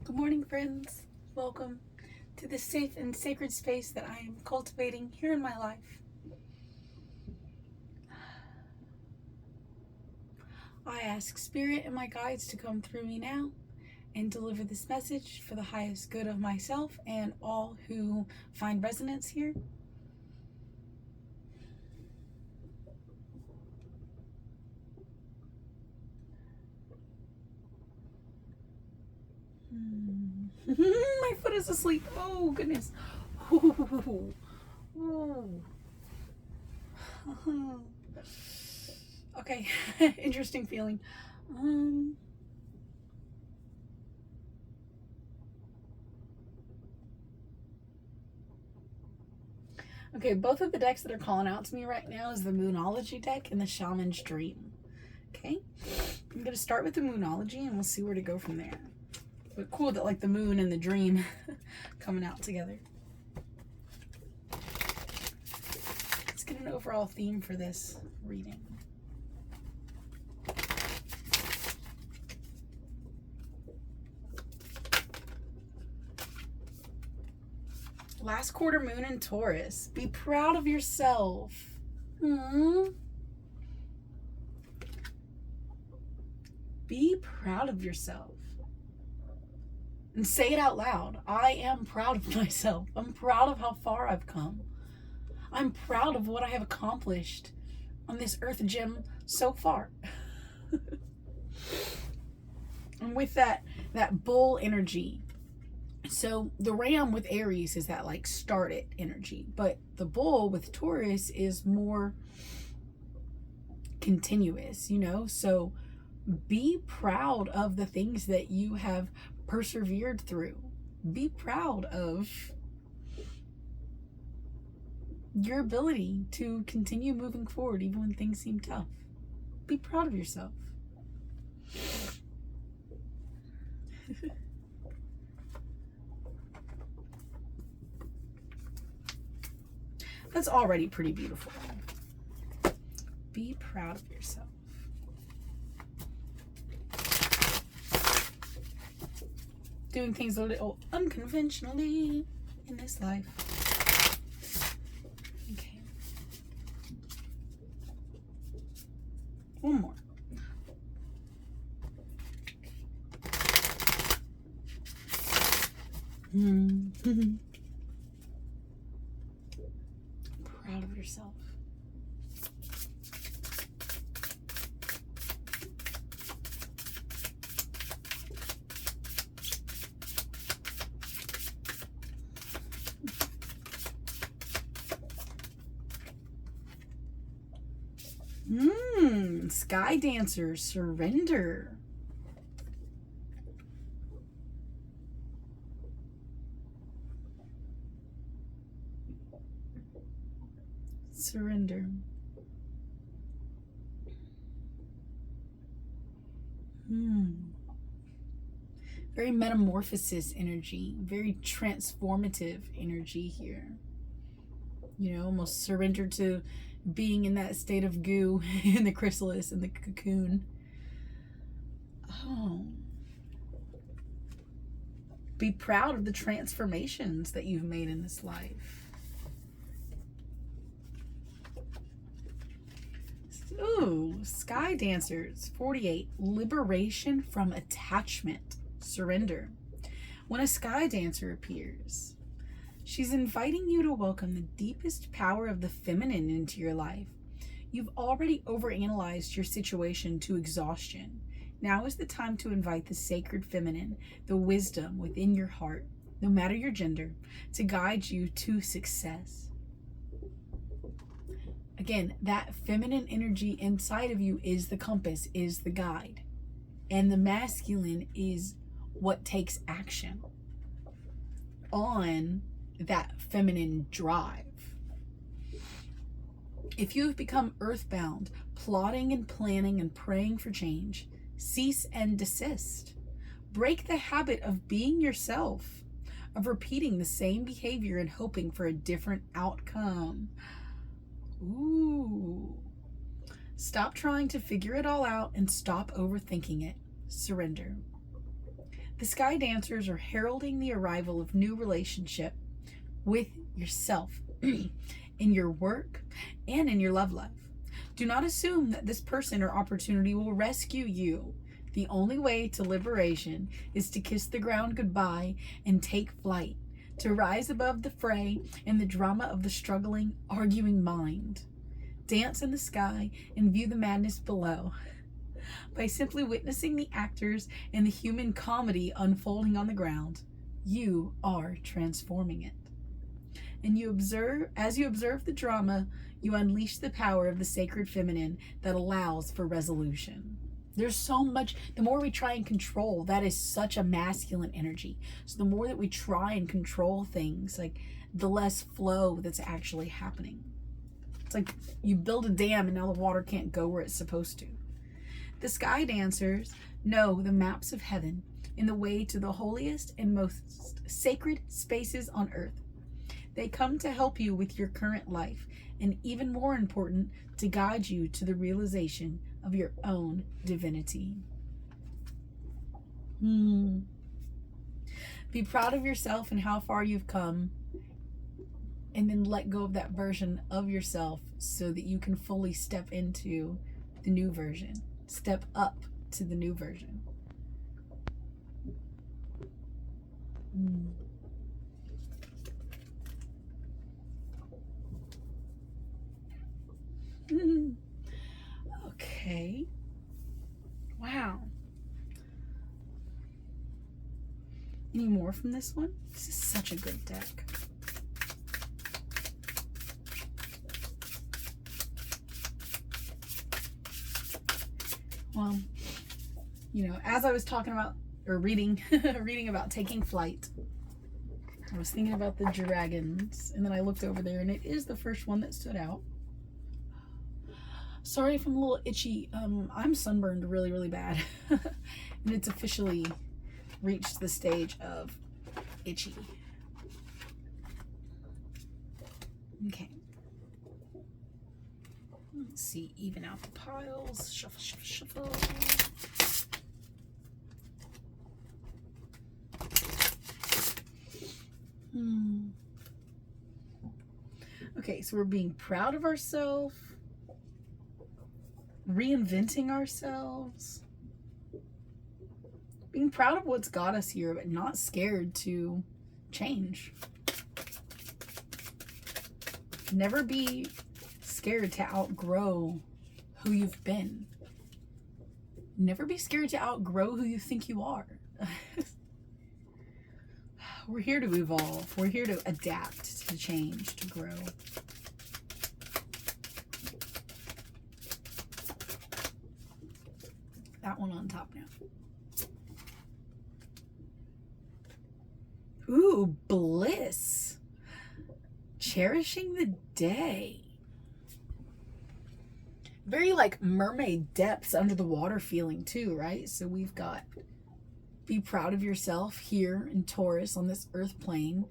Good morning, friends. Welcome to this safe and sacred space that I am cultivating here in my life. I ask Spirit and my guides to come through me now and deliver this message for the highest good of myself and all who find resonance here. My foot is asleep. Oh, goodness. Ooh. Ooh. Okay, interesting feeling. Okay, both of the decks that are calling out to me right now is the Moonology deck and the Shaman's Dream. Okay, I'm going to start with the Moonology and we'll see where to go from there. But cool that like the moon and the dream coming out together. Let's get an overall theme for this reading. Last quarter moon in Taurus. Be proud of yourself. Be proud of yourself. And say it out loud. I am proud of myself. I'm proud of how far I've come. I'm proud of what I have accomplished on this earth gem so far. And with that bull energy. So the ram with Aries is that like start it energy, but the bull with Taurus is more continuous, so be proud of the things that you have persevered through. Be proud of your ability to continue moving forward even when things seem tough. Be proud of yourself. That's already pretty beautiful. Be proud of yourself. Doing things a little unconventionally in this life. Okay. One more. Proud of yourself. Sky Dancer, surrender. Surrender. Very metamorphosis energy, very transformative energy here. Almost surrender to being in that state of goo in the chrysalis, in the cocoon. Oh. Be proud of the transformations that you've made in this life. Ooh, Sky Dancers, 48. Liberation from attachment. Surrender. When a Sky Dancer appears, she's inviting you to welcome the deepest power of the feminine into your life. You've already overanalyzed your situation to exhaustion. Now is the time to invite the sacred feminine, the wisdom within your heart, no matter your gender, to guide you to success. Again, that feminine energy inside of you is the compass, is the guide. And the masculine is what takes action on that feminine drive. If you have become earthbound, plotting and planning and praying for change, cease and desist. Break the habit of being yourself, of repeating the same behavior and hoping for a different outcome. Ooh. Stop trying to figure it all out and stop overthinking it. Surrender. The sky dancers are heralding the arrival of new relationship with yourself in your work and in your love life. Do not assume that this person or opportunity will rescue you. The only way to liberation is to kiss the ground goodbye and take flight, to rise above the fray and the drama of the struggling, arguing mind. Dance in the sky and view the madness below. By simply witnessing the actors and the human comedy unfolding on the ground, you are transforming it. And as you observe the drama, you unleash the power of the sacred feminine that allows for resolution. There's so much, the more we try and control, that is such a masculine energy. So the more that we try and control things, like the less flow that's actually happening. It's like you build a dam and now the water can't go where it's supposed to. The sky dancers know the maps of heaven in the way to the holiest and most sacred spaces on earth. They come to help you with your current life, and even more important, to guide you to the realization of your own divinity. Be proud of yourself and how far you've come, and then let go of that version of yourself so that you can fully step into the new version. Step up to the new version. Okay. Wow. Any more from this one? This is such a good deck. Well, you know, as I was talking about, or reading about taking flight, I was thinking about the dragons, and then I looked over there, and it is the first one that stood out. Sorry if I'm a little itchy. I'm sunburned really, really bad. And it's officially reached the stage of itchy. Okay. Let's see, even out the piles. Shuffle, shuffle, shuffle. Okay, so we're being proud of ourselves, reinventing ourselves, being proud of what's got us here, but not scared to change. Never be scared to outgrow who you've been. Never be scared to outgrow who you think you are. We're here to evolve. We're here to adapt, to change, to grow. That one on top now. Ooh, bliss. Cherishing the day. Very like mermaid depths under the water feeling too, right? So we've got be proud of yourself here in Taurus on this earth plane.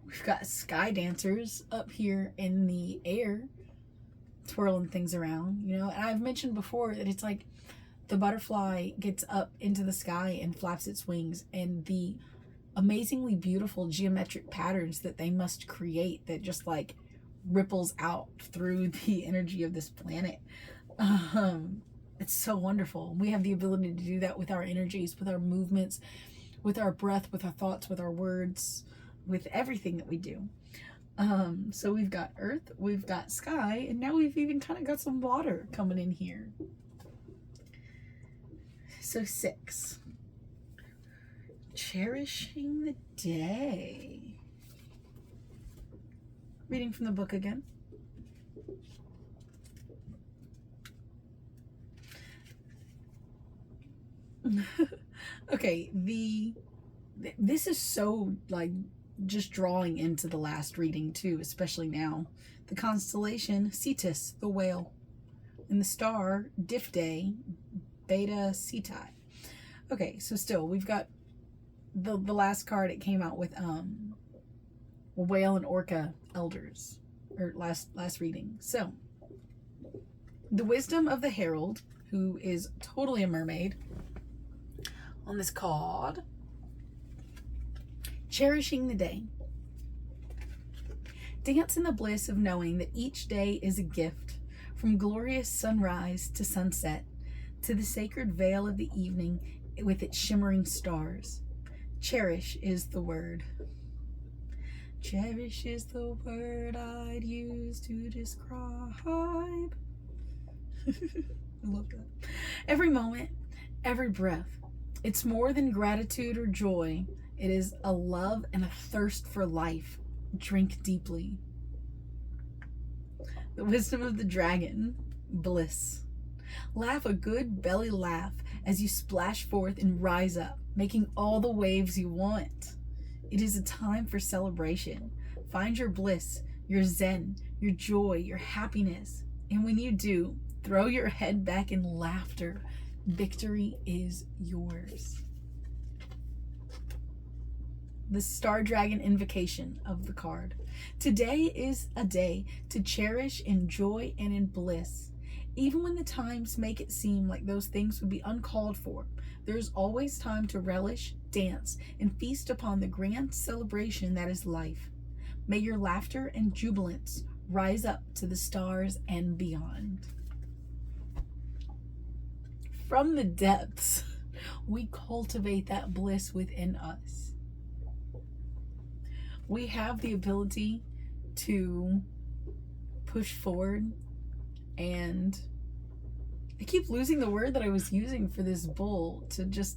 We've got sky dancers up here in the air twirling things around, you know. And I've mentioned before that it's like the butterfly gets up into the sky and flaps its wings, and the amazingly beautiful geometric patterns that they must create that just like ripples out through the energy of this planet. It's so wonderful. We have the ability to do that with our energies, with our movements, with our breath, with our thoughts, with our words, with everything that we do. So we've got earth, we've got sky, and now we've even kind of got some water coming in here. So 6. Cherishing the day. Reading from the book again. Okay, this is so like just drawing into the last reading too, especially now. The constellation Cetus, the whale, and the star Dipdae, Beta Cetus. Okay, so still we've got the last card. It came out with whale and orca elders, or last reading. So the wisdom of the herald, who is totally a mermaid, on this card. Cherishing the day. Dance in the bliss of knowing that each day is a gift, from glorious sunrise to sunset, to the sacred veil of the evening with its shimmering stars. Cherish is the word. Cherish is the word I'd use to describe. I love that. Every moment, every breath. It's more than gratitude or joy. It is a love and a thirst for life. Drink deeply. The wisdom of the dragon. Bliss. Laugh a good belly laugh as you splash forth and rise up, making all the waves you want. It is a time for celebration. Find your bliss, your zen, your joy, your happiness. And when you do, throw your head back in laughter. Victory is yours. The Star Dragon invocation of the card. Today is a day to cherish in joy and in bliss. Even when the times make it seem like those things would be uncalled for, there's always time to relish, dance, and feast upon the grand celebration that is life. May your laughter and jubilance rise up to the stars and beyond. From the depths, we cultivate that bliss within us. We have the ability to push forward, and I keep losing the word that I was using for this bowl, to just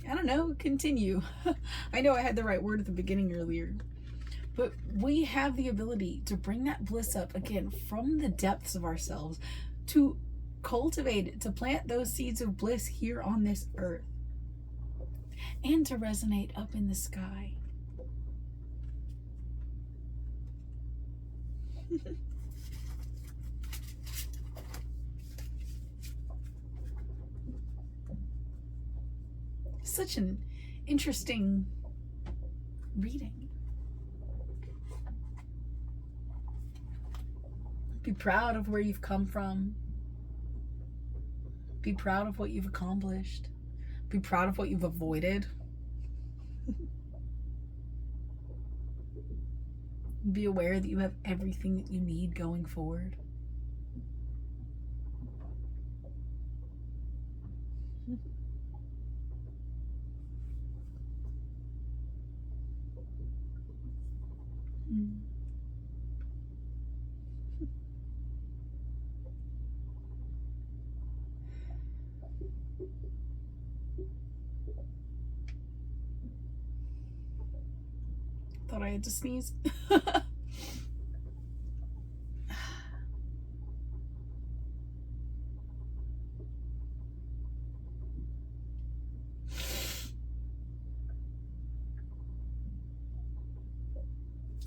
I don't know, continue. I know I had the right word at the beginning earlier, but we have the ability to bring that bliss up again from the depths of ourselves, to cultivate it, to plant those seeds of bliss here on this earth, and to resonate up in the sky. Such an interesting reading. Be proud of where you've come from. Be proud of what you've accomplished. Be proud of what you've avoided. Be aware that you have everything that you need going forward. Thought I had to sneeze.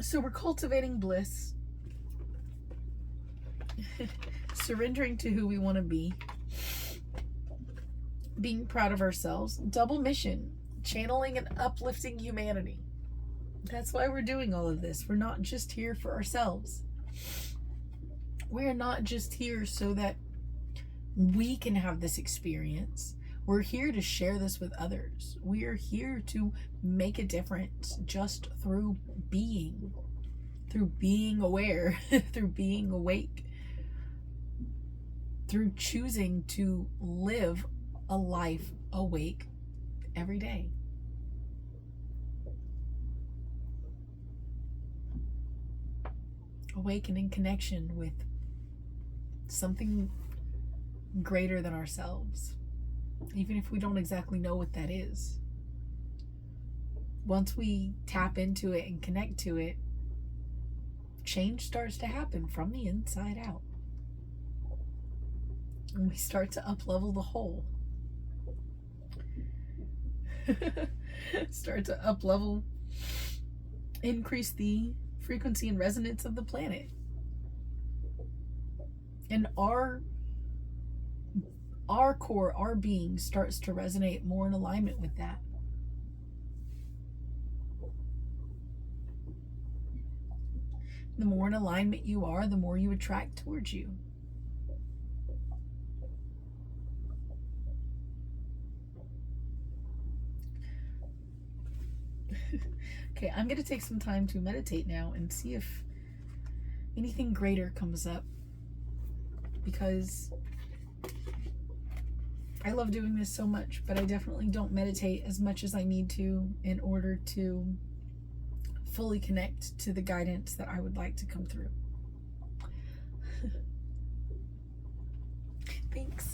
So we're cultivating bliss, surrendering to who we want to be, being proud of ourselves, double mission, channeling and uplifting humanity. That's why we're doing all of this. We're not just here for ourselves. We're not just here so that we can have this experience. We're here to share this with others. We are here to make a difference just through being aware, through being awake, through choosing to live a life awake every day. Awaken in connection with something greater than ourselves, even if we don't exactly know what that is. Once we tap into it and connect to it, change starts to happen from the inside out. And we start to up-level the whole. Start to up-level, increase the frequency and resonance of the planet. And our core, our being starts to resonate more in alignment with that. The more in alignment you are, the more you attract towards you. Okay, I'm going to take some time to meditate now and see if anything greater comes up, because I love doing this so much, but I definitely don't meditate as much as I need to in order to fully connect to the guidance that I would like to come through. Thanks.